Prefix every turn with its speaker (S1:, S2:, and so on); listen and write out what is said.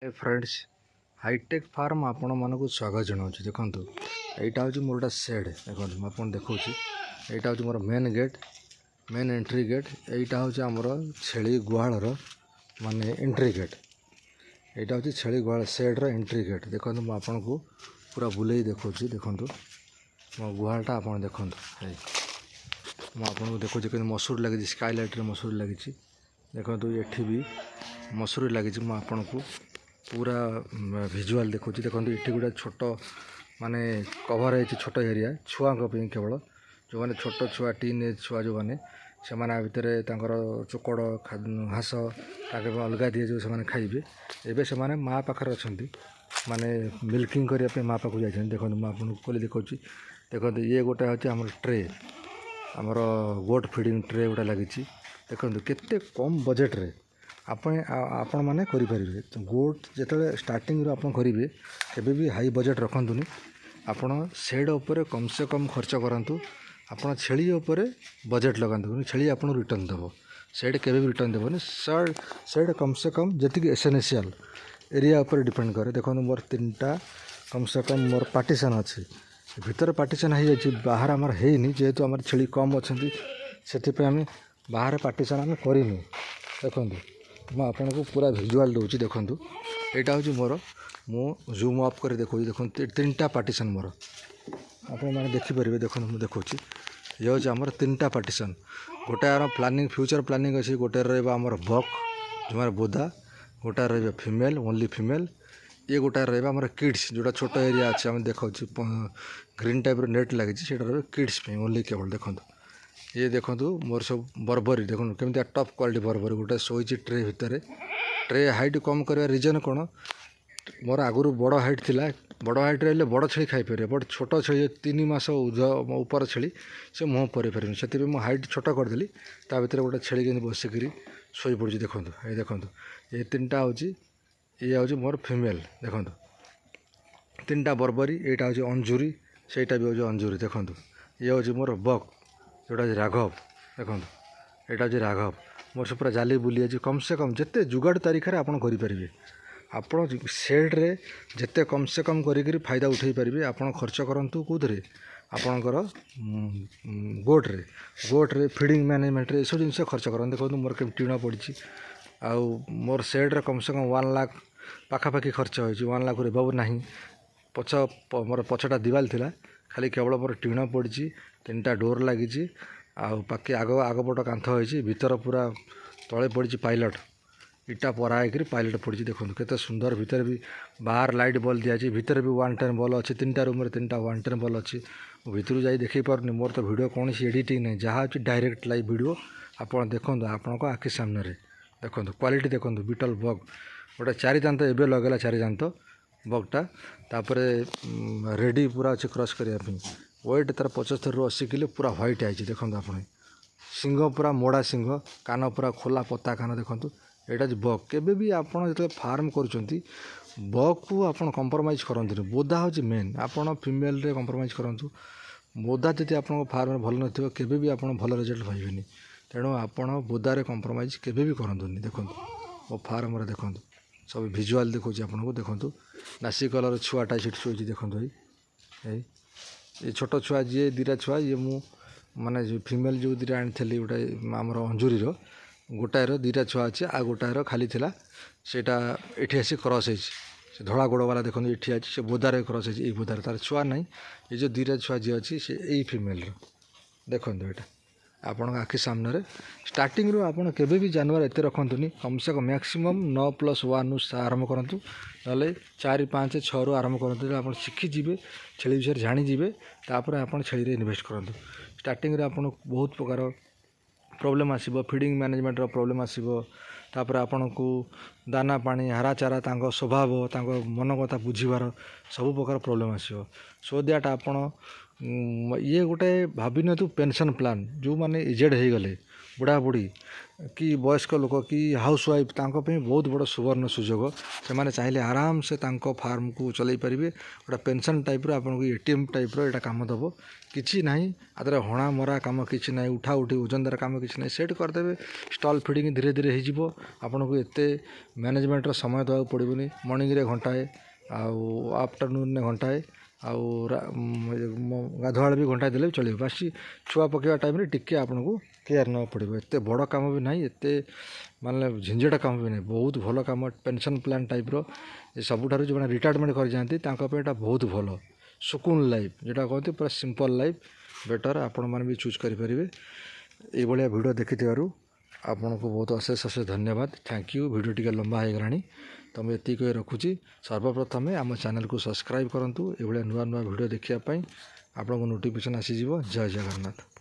S1: ए friends hi tech farm आपण मानक स्वागत जनावि देखो यहाँ हूँ मोर गोटे सेड देखो मुझे देखा यहाँ हूँ मोर main gate main entry gate यहाँ हूँ आमर छेली गुहाल माने एंट्री गेट यहाँ हूँ छेली गुहाल सेड्र एंट्री गेट देखो मुझे आपन को पूरा बुले देखा देखो मो गुहालटा आप देखो मुझे देखो कि मसूरी लगी स्काईलाइट मसूरी लगी देखो ये भी मसूरी लगी मुझे को पूरा विजुअल देखो देखो ये गोटे छोट माने कवर है छोट एरिया छुआ केवल जो मैंने छोट छुआ टीन एज छुआ जो मैंने से भितर चोकड़ घास अलग दिए जो से खाइबे एबे से माँ पाखे अच्छा माने मिल्किंग करने माँ पाक जाइए देखो मुझे खोली देखा देखो ये गोटे हूँ आम ट्रे आमर गोट फिडिंग ट्रे गोटा लगी देखो केते कम बजेट रे आपण मैंने करेंगे गोट जो स्टार्टिंग आप करेंगे केवे भी हाई बजेट रखुनि आपण सेड उपर कम से कम खर्च करूँ आपण छेली उपर बजेट लगातु छेली आपको रिटर्न देव सेड के रिटर्न देवनी सेड कम से कम जी एसेंशियल एरिया उपर डिपेंड करे देखो मोर 3टा कम से कम मोर पार्टीशन अच्छी भीतर पार्टीशन हो जाए बाहर आमर है जेहेतु आम छेली कम अच्छा से आम बाहर पार्टीशन आम करनी देखो मैं आपको पूरा विजुअल दूसरी देखूँ यहाँ हूँ मोर मु जूम अप कर देखो देखो 3टा पार्टीशन मोर आप देखिपारे देखो मुझे देखा ये हूँ आमर 3टा पार्टीशन गोटे आम प्लानिंग फ्यूचर प्लानिंग अच्छी गोटे रमर बक जो बोदा गोटे रही फीमेल ओनली फीमेल ये गोटे रमर किड्स जोटा छोट एरिया अच्छे आम देखा ग्रीन टाइप नेट लगी किड्स ओनली केवल देखो ये देखो मोर सब बर्बरी देखो केमी टॉप क्वालिटी बर्बरी गोटे शोची ट्रे भितर ट्रे हाइट कम कर रीजन कौन मोर आगुरी बड़ हाइट थिला बड़ हाइट रही बड़ छेली खाईपर बट छोट छेली 3 मास ऊपर छेली से मुँह परे पारे से हाइट छोट करदेली ता भर गोटे छेली के बसिक शोई पड़ी देखो ये देखो ये 3टा हूँ ये हूँ मोर फीमेल देखो 3टा बर्बरी यहाँ हूँ अंजुरी सेटा भी हूँ अंजुरी देखो ये हूँ मोर बक जोटा राघव देखो यहाँ हूँ राघव मोर से पूरा जाली बुली जाए कम से कम जिते जुगाड़ तारीखें आप करेंगे आप सेड्रे जिते कम से कम करी फायदा उठे पारे आप खर्च करूँ कौन आपणकर गोट्रे फिडिंग मैनेजमेंट ये सब जिन खर्च कर देखो मोर के टीण पड़ी आउ मोर सेड्रे कम से कम 1 लाख पाखापाखि खर्च हो 1 लाख एबव ना पछ मोर पछटा दिवाल थिला खाली केवल मोर टीण पड़ी 3टा डोर लगी बाकी आगपट कांथ होती भीतर पूरा तले पड़ी पाइलट इटा परा होकर पाइलट पड़ी देखो केते सुंदर भीतर भी बाहर लाइट बल्ब दिखाई भीतर भी 110 बल्ब अच्छी 3टा रूम 3टा 110 बल्ब अच्छी भीतर जा देखी पारनी मोर तो वीडियो कौन एडिटिंग नहीं जहाँ अच्छी डायरेक्ट लाइव वीडियो आप देखो आपण आखि सामने देखो क्वालिटी देखो बीटल बग गोटे 4 दांत एवं लगेगा 4 दांत बगटा तापर रेडी पूरा अच्छे क्रॉस करने वेट तार 75 ରୁ 80 किलो पूरा व्हाइट आई देखो आप सिंह पूरा मोड़ा सिंह कान पूरा खोला पता कान देखो यहाँ बग केवे भी आप फार्म कर बग को आप कंप्रोमाइज करते बोदा हूँ मेन आप फीमेल रे कंप्रोमाइज करूँ बोदा जब आप फार्म भल न केवे भी आप भल रिजल्ट पाइबेनि तेणु आप बोदारे कंप्रोमाइज केवे भी करतुनि देखो मो फार्म देखो सब विजुअल देखो आपको देखो नासी कलर छुआटा सीट शोची देखो ये छोट छुआ जी 2टा छुआ ये मु माने फीमेल जो 2टा आनी गोटे आमर अंजुरी गोटाए 2टा छुआ अच्छे आ गोटाए खाली थिला सेटा एठी आसी क्रॉस से धड़ा गोड़ वाला देखो ये अच्छी से बोदारे क्रॉस है बोदारे तार छुआ नहीं ये जो 2टा छुआ जी अच्छी से यही फीमेल देखो यहाँ आपण आखि सामने स्टार्टिंग रू आपड़ केवे भी जानवर एत रखुनि कम से कम मैक्सिमम 9+1 आरंभ करूँ ना 4 5 6 रू आरंभ करूँ आप शिखिजे छेली विषय जाणीजे तापर आप छेली इनभेस्ट करूँ स्टार्टिंग आपन बहुत प्रकार प्रॉब्लम आसीबो फीडिंग मैनेजमेंट प्रॉब्लम आसीबो तापर आपन को दाना पानी हारा चारा तांको स्वभाव तांको मन कथा बुझीबार सब प्रकार प्रॉब्लम आसीबो सो दैट आपन ये गोटे भाभी तू पेंशन प्लान जो माने एजेड हो गले ବୁଢ଼ାବୁଢ଼ୀ କି ବୟସ୍କ ଲୋକ କି ହାଉସୱାଇଫ୍ ତାଙ୍କ ପାଇଁ ବହୁତ ବଡ଼ ସୁବର୍ଣ୍ଣ ସୁଯୋଗ। ସେମାନେ ଚାହିଁଲେ ଆରାମସେ ତାଙ୍କ ଫାର୍ମକୁ ଚଲେଇ ପାରିବେ। ଗୋଟେ ପେନ୍ସନ୍ ଟାଇପ୍ର ଆପଣଙ୍କୁ ATM ଟାଇପ୍ର ଏଇଟା କାମ ଦେବ। କିଛି ନାହିଁ ଆଦେହରେ ହଣା ମରା କାମ କିଛି ନାହିଁ, ଉଠା ଉଠି ଓଜନଦାର କାମ କିଛି ନାହିଁ। ସେଟ୍ କରିଦେବେ, ଷ୍ଟଲ୍ ଫିଡ଼ିଂ ଧୀରେ ଧୀରେ ହେଇଯିବ। ଆପଣଙ୍କୁ ଏତେ ମ୍ୟାନେଜମେଣ୍ଟର ସମୟ ଦେବାକୁ ପଡ଼ିବନି। ମର୍ଣ୍ଣିଂରେ ଘଣ୍ଟାଏ, ଆଉ ଆଫ୍ଟରନୁନ୍ରେ ଘଣ୍ଟାଏ, ଆଉ ଗାଧୁଆବେଳେ ବି ଘଣ୍ଟାଏ ଦେଲେ ବି ଚଳିବ। ବାସି ଛୁଆ ପକାଇବା ଟାଇମ୍ରେ ଟିକେ ଆପଣଙ୍କୁ କେୟାର ନେବାକୁ ପଡ଼ିବ। ଏତେ ବଡ଼ କାମ ବି ନାହିଁ, ଏତେ ମାନେ ଝିଞ୍ଝଟ କାମ ବି ନାହିଁ, ବହୁତ ଭଲ କାମ। ପେନ୍ସନ୍ ପ୍ଲାନ୍ ଟାଇପ୍ର ଏ ସବୁଠାରୁ ଯେଉଁମାନେ ରିଟାୟାରମେଣ୍ଟ କରିଯାଆନ୍ତି ତାଙ୍କ ପାଇଁ ଏଇଟା ବହୁତ ଭଲ। ସୁକୁନ ଲାଇଫ୍ ଯେଉଁଟା କହନ୍ତି, ପୁରା ସିମ୍ପଲ୍ ଲାଇଫ୍ ବେଟର୍ ଆପଣମାନେ ବି ଚୁଜ୍ କରିପାରିବେ। ଏଇଭଳିଆ ଭିଡ଼ିଓ ଦେଖିଥିବାରୁ ଆପଣଙ୍କୁ ବହୁତ ଅଶେଷ ଅଶେଷ ଧନ୍ୟବାଦ। Thank you. ଭିଡ଼ିଓ ଟିକେ ଲମ୍ବା ହେଇଗଲାଣି ତ ମୁଁ ଏତିକି କହି ରଖୁଛି। ସର୍ବପ୍ରଥମେ ଆମ ଚ୍ୟାନେଲକୁ ସବସ୍କ୍ରାଇବ୍ କରନ୍ତୁ। ଏଇଭଳିଆ ନୂଆ ନୂଆ ଭିଡ଼ିଓ ଦେଖିବା ପାଇଁ ଆପଣଙ୍କୁ ନୋଟିଫିକେସନ୍ ଆସିଯିବ। ଜୟ ଜଗନ୍ନାଥ।